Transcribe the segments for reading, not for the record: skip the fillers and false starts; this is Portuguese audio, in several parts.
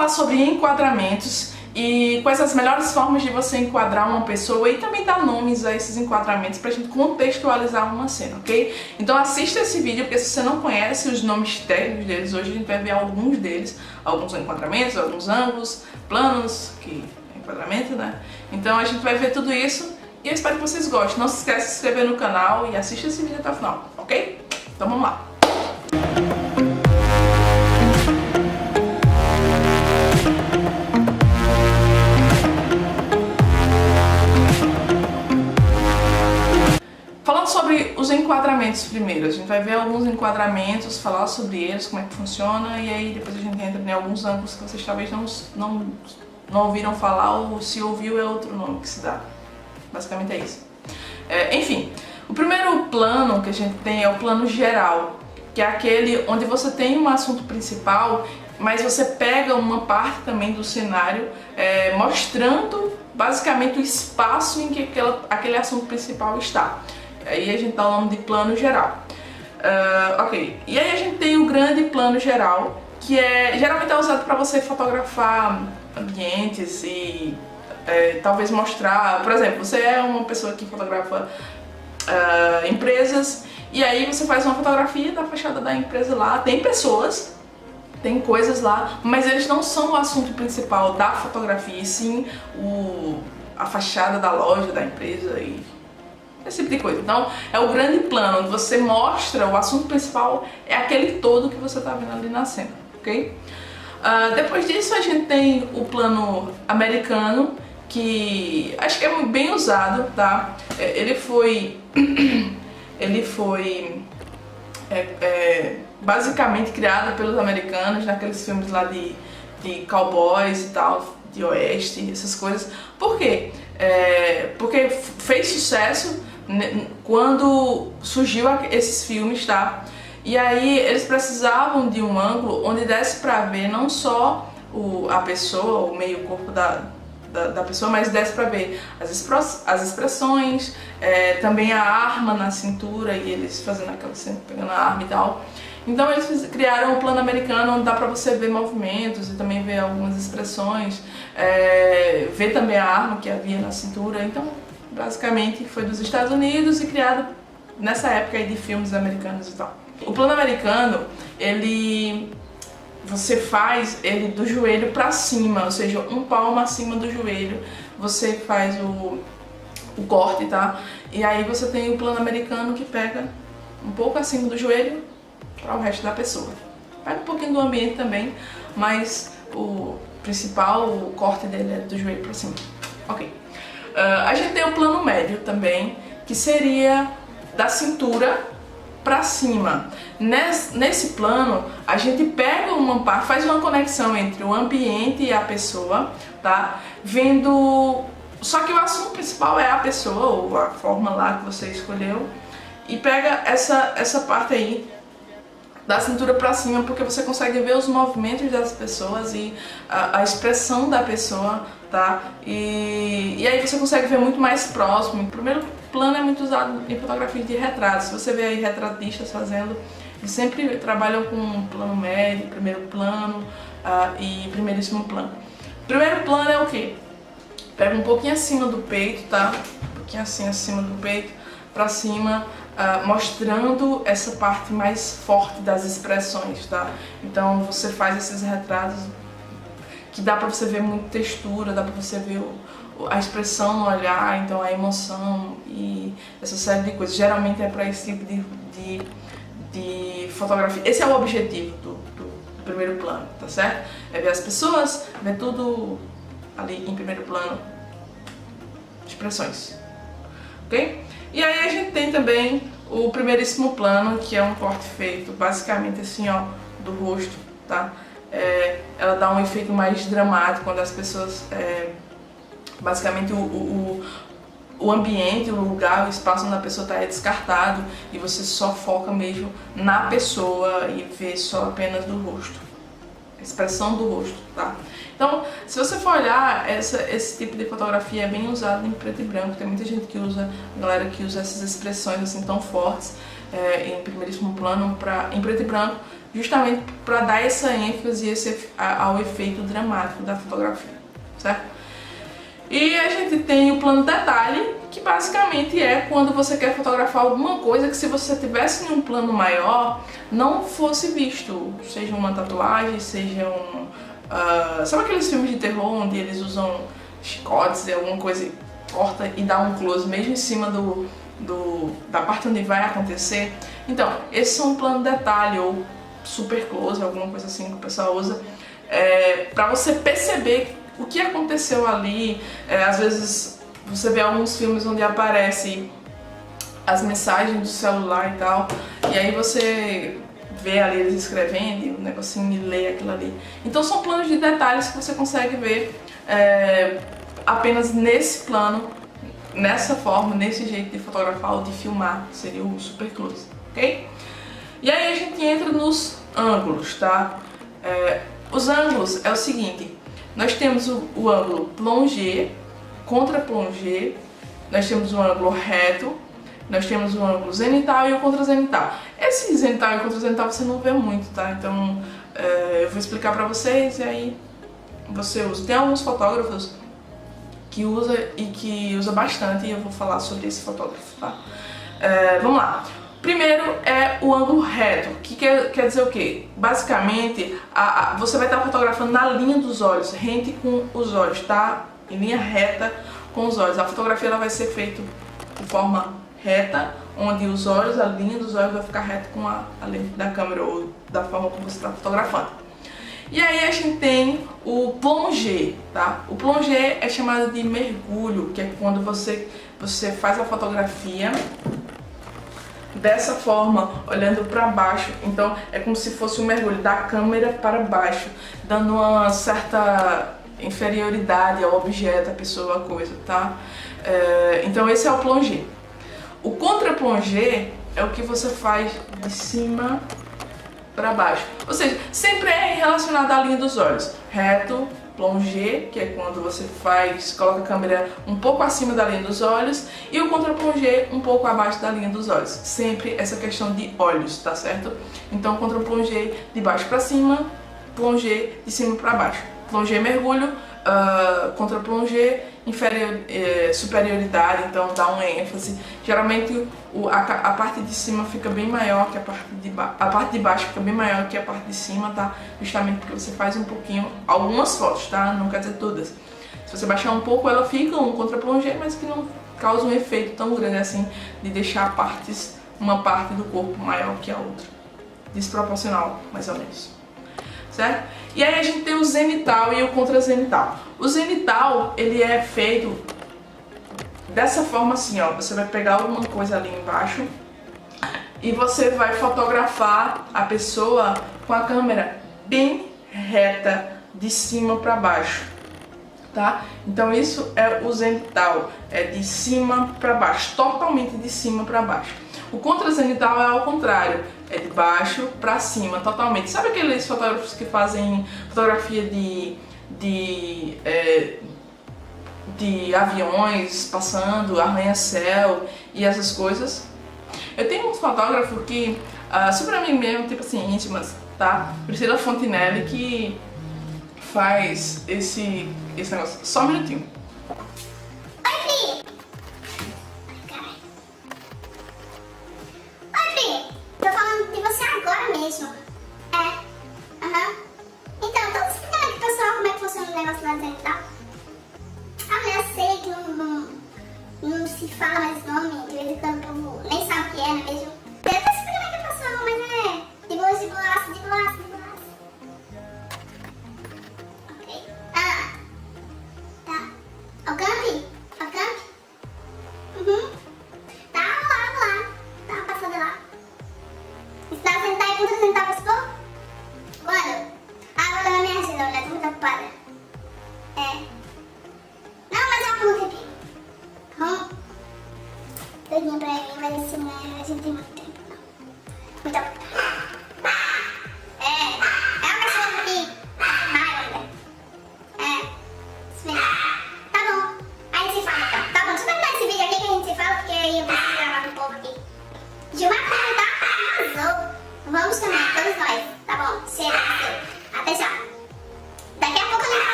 falar sobre enquadramentos e quais as melhores formas de você enquadrar uma pessoa e também dar nomes a esses enquadramentos pra gente contextualizar uma cena, ok? Então assista esse vídeo, porque se você não conhece os nomes técnicos deles, hoje a gente vai ver alguns deles, alguns enquadramentos, alguns ângulos, planos, que é enquadramento, né? Então a gente vai ver tudo isso e eu espero que vocês gostem. Não se esqueça de se inscrever no canal e assista esse vídeo até o final, ok? Então vamos lá! Falando sobre os enquadramentos primeiro, a gente vai ver alguns enquadramentos, falar sobre eles, como é que funciona, e aí depois a gente entra em alguns ângulos que vocês talvez não ouviram falar, ou se ouviu é outro nome que se dá. Basicamente é isso. Enfim, o primeiro plano que a gente tem é o plano geral, que é aquele onde você tem um assunto principal, mas você pega uma parte também do cenário, mostrando basicamente o espaço em que aquele assunto principal está. Aí a gente dá o nome de plano geral. Ok, e aí a gente tem o grande plano geral, que geralmente é usado para você fotografar ambientes e talvez mostrar, por exemplo, você é uma pessoa que fotografa empresas, e aí você faz uma fotografia da fachada da empresa lá, tem pessoas, tem coisas lá, mas eles não são o assunto principal da fotografia, e sim a fachada da loja, da empresa e esse tipo de coisa. Então é o grande plano, onde você mostra o assunto principal, é aquele todo que você está vendo ali na cena, ok? Depois disso a gente tem o plano americano, que acho que é bem usado, tá? Ele foi basicamente criado pelos americanos naqueles filmes lá de cowboys e tal, de oeste, essas coisas. Por quê? Porque fez sucesso quando surgiu esses filmes, tá? E aí eles precisavam de um ângulo onde desse pra ver não só a pessoa, o meio corpo da pessoa, mas desse pra ver as expressões, também a arma na cintura e eles fazendo aquela cena, pegando a arma e tal. Então eles criaram o plano americano, onde dá pra você ver movimentos e também ver algumas expressões, ver também a arma que havia na cintura. Então basicamente foi dos Estados Unidos e criado nessa época aí de filmes americanos e tal. O plano americano, você faz ele do joelho pra cima, ou seja, um palmo acima do joelho, você faz o corte, tá? E aí você tem o plano americano que pega um pouco acima do joelho para o resto da pessoa. Pega um pouquinho do ambiente também, mas o principal, o corte dele é do joelho pra cima. Ok. A gente tem o plano médio também, que seria da cintura pra cima. Nesse plano, a gente pega uma parte, faz uma conexão entre o ambiente e a pessoa, tá? Vendo... Só que o assunto principal é a pessoa, ou a forma lá que você escolheu, e pega essa parte aí da cintura pra cima, porque você consegue ver os movimentos das pessoas e a expressão da pessoa, tá? E aí você consegue ver muito mais próximo. O primeiro plano é muito usado em fotografia de retratos. Se você vê aí retratistas fazendo, eles sempre trabalham com plano médio, primeiro plano e primeiríssimo plano. Primeiro plano é o quê? Pega um pouquinho acima do peito, tá? Um pouquinho assim acima do peito, pra cima, mostrando essa parte mais forte das expressões, tá? Então você faz esses retratos que dá pra você ver muita textura, dá pra você ver a expressão no olhar, então a emoção e essa série de coisas. Geralmente é pra esse tipo de fotografia. Esse é o objetivo do primeiro plano, tá certo? É ver as pessoas, ver tudo ali em primeiro plano, expressões, ok? E aí a gente tem também o primeiríssimo plano, que é um corte feito basicamente assim, ó, do rosto, tá? Ela dá um efeito mais dramático quando as pessoas, basicamente o ambiente, o lugar, o espaço onde a pessoa está é descartado e você só foca mesmo na pessoa e vê só apenas do rosto, a expressão do rosto, tá? Então, se você for olhar, esse tipo de fotografia é bem usado em preto e branco. Tem muita gente que usa, galera que usa essas expressões assim tão fortes em primeiríssimo plano em preto e branco, justamente para dar essa ênfase ao efeito dramático da fotografia, certo? E a gente tem o plano detalhe, que basicamente é quando você quer fotografar alguma coisa que, se você tivesse em um plano maior, não fosse visto, seja uma tatuagem, seja sabe aqueles filmes de terror onde eles usam chicotes e alguma coisa, corta e dá um close mesmo em cima da parte onde vai acontecer? Então, esse é um plano detalhe ou super close, alguma coisa assim que o pessoal usa, para você perceber o que aconteceu ali. Às vezes você vê alguns filmes onde aparecem as mensagens do celular e tal, e aí você vê ali eles escrevendo e o negocinho e lê aquilo ali. Então são planos de detalhes que você consegue ver apenas nesse plano, nessa forma, nesse jeito de fotografar ou de filmar, seria o super close, ok? E aí a gente entra nos ângulos, tá? Os ângulos é o seguinte: nós temos o ângulo plongé, contra-plongé, nós temos o ângulo reto, nós temos o ângulo zenital e o contra-zenital. Esse zenital e contra-zenital você não vê muito, tá? Então eu vou explicar pra vocês e aí você usa. Tem alguns fotógrafos que usa e que usa bastante, e eu vou falar sobre esse fotógrafo, tá? Vamos lá. Primeiro é o ângulo reto, que quer dizer o quê? Basicamente, você vai estar fotografando na linha dos olhos, rente com os olhos, tá? Em linha reta com os olhos. A fotografia ela vai ser feita de forma reta, onde os olhos, a linha dos olhos vai ficar reta com a lente da câmera ou da forma como você está fotografando. E aí a gente tem o plongé, tá? O plongé é chamado de mergulho, que é quando você faz a fotografia dessa forma, olhando para baixo. Então é como se fosse um mergulho da câmera para baixo, dando uma certa inferioridade ao objeto, à pessoa, à coisa, tá? Então esse é o plongé. O contra-plongé é o que você faz de cima para baixo, ou seja, sempre é relacionado à linha dos olhos. Reto, plongé, que é quando você coloca a câmera um pouco acima da linha dos olhos, e o contra-plongé um pouco abaixo da linha dos olhos. Sempre essa questão de olhos, tá certo? Então contra-plongé de baixo para cima, plongé de cima para baixo. Plongé mergulho, contra-plongé superioridade, então dá uma ênfase. Geralmente a parte de cima fica bem maior que a parte de baixo fica bem maior que a parte de cima, tá? Justamente porque você faz um pouquinho, algumas fotos, tá? Não quer dizer todas. Se você baixar um pouco, ela fica um contra-plongé, mas que não causa um efeito tão grande assim de deixar uma parte do corpo maior que a outra. Desproporcional, mais ou menos. Certo? E aí a gente tem o zenital e o contra-zenital. O zenital, ele é feito dessa forma assim, ó. Você vai pegar alguma coisa ali embaixo e você vai fotografar a pessoa com a câmera bem reta, de cima para baixo, tá? Então isso é o zenital, é de cima para baixo, totalmente de cima para baixo. O contra-zenital é ao contrário, é de baixo para cima, totalmente. Sabe aqueles fotógrafos que fazem fotografia de aviões passando, arranha-céu e essas coisas? Eu tenho um fotógrafo que, super amigo mesmo, tipo assim, íntimas, tá? Priscila Fontinelli, que faz esse negócio. Só um minutinho. Mesmo. Então, tô explicando aqui, pessoal, como é que funciona o negócio da zenital. A mulher sei que não se fala mais nome, de vez em quando o povo nem sabe o que é, não é mesmo? Eu tô explicando aqui, pessoal, mas de boas. Ok? Tá.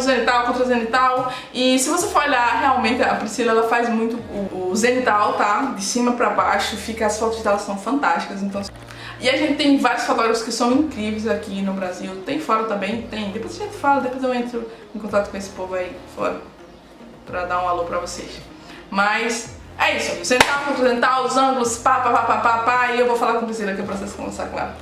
zenital contra zenital. E se você for olhar, realmente a Priscila ela faz muito o zenital, tá? De cima pra baixo, as fotos dela são fantásticas. Então... E a gente tem vários fotógrafos que são incríveis aqui no Brasil. Tem fora também? Tem. Depois a gente fala, depois eu entro em contato com esse povo aí fora pra dar um alô pra vocês. Mas é isso, zenital contra zenital, os ângulos, pá, e eu vou falar com a Priscila que é o processo de conversar com ela.